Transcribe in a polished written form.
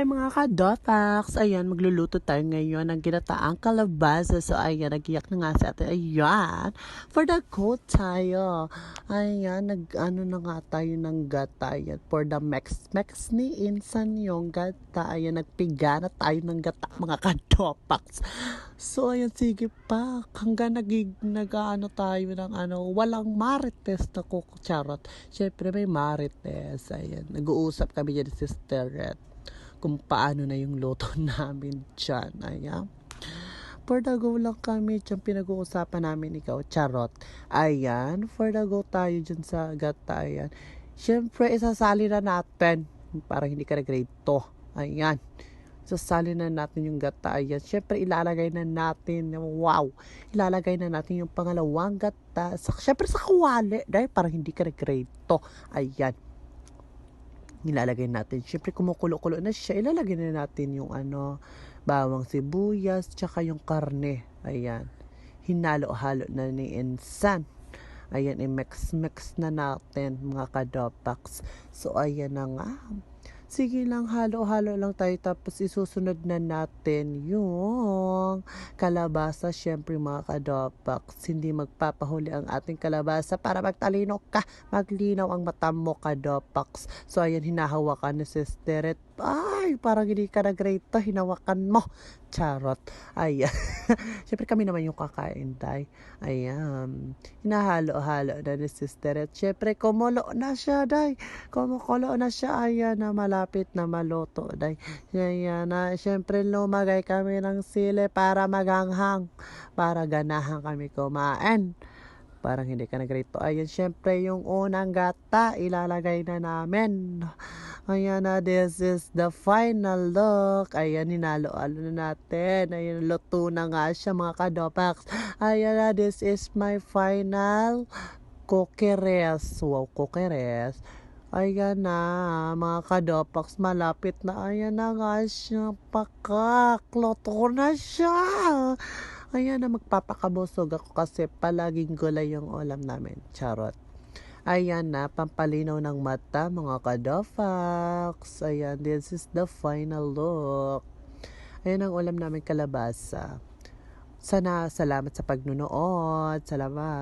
Hi mga ka-Dotax! Ayan, magluluto tayo ngayon ng ginataang kalabasa. So ayan, nag-iyak na nga si ate. Ayan, for the coat tayo. Ayan, nag-ano na nga tayo ng gata. Ayan, for the mex ni Insan yung gata. Ayan, nagpiga na tayo ng gata mga ka-Dotax. So ayan, sige pa. Hanggang nag-ano tayo ng walang marites na charot. Siyempre may marites. Ayan, nag-uusap kami dyan si Sister Red kung paano na yung luto namin dyan. Ayan. For the go lang kami dyan, pinag-uusapan namin ikaw, charot. Ayan, for the go tayo dyan sa gata. Ayan. Siyempre, isasali na natin para hindi ka na grade 2. Ayan. Isasali na natin yung gata. Ayan. Siyempre, ilalagay na natin, wow, ilalagay na natin yung pangalawang gata. Siyempre, sa kawali. Dahil para hindi ka na grade 2. Ayan. Nilalagay natin. Siyempre, kumukulo-kulo na siya. Ilalagay na natin yung bawang sibuyas, tsaka yung karne. Ayan. Hinalo-halo na ni Insan. Ayan, i-mix na natin, mga ka-Dotax. So, ayan na nga. Sige lang, halo-halo lang tayo. Tapos, isusunod na natin yung kalabasa. Siyempre, mga ka-Dotax, hindi magpapahuli ang ating kalabasa para magtalino ka. Maglinaw ang mata mo, ka-Dotax. So, ayan, hinahawakan ni Sister Red. Ay, parang hindi ka nag-rate to. Hinawakan mo. Charot. Ayan. Siyempre, kami naman yung kakain, tay. Ayan. Hinahalo-halo na ni Sister Red. Siyempre, kumulo na siya, day. Kumukulo na siya. Ayan na, malapit na maluto, day. Ayan na. Siyempre, lumagay kami ng sili para maganghang. Para ganahan kami kumain. Parang hindi ka nag-rate to. Ayan, syempre yung unang gata, ilalagay na namin. Ayan na, this is the final look. Ayan, hinalo-halo na natin. Ayan, luto na nga siya, mga ka-Dotax. Ayan na, this is my final coqueres. Wow, coqueres. Ayan na, mga ka-Dotax, malapit na. Ayan na nga siya, pakak. Luto na siya. Ayan na, magpapakabusog ako kasi palaging gulay yung ulam namin. Charot. Ayan na, pampalinaw ng mata, mga ka-Dotax. Ayan, this is the final look. Ayan ang ulam namin, kalabasa. Sana, salamat sa pagnunood. Salamat.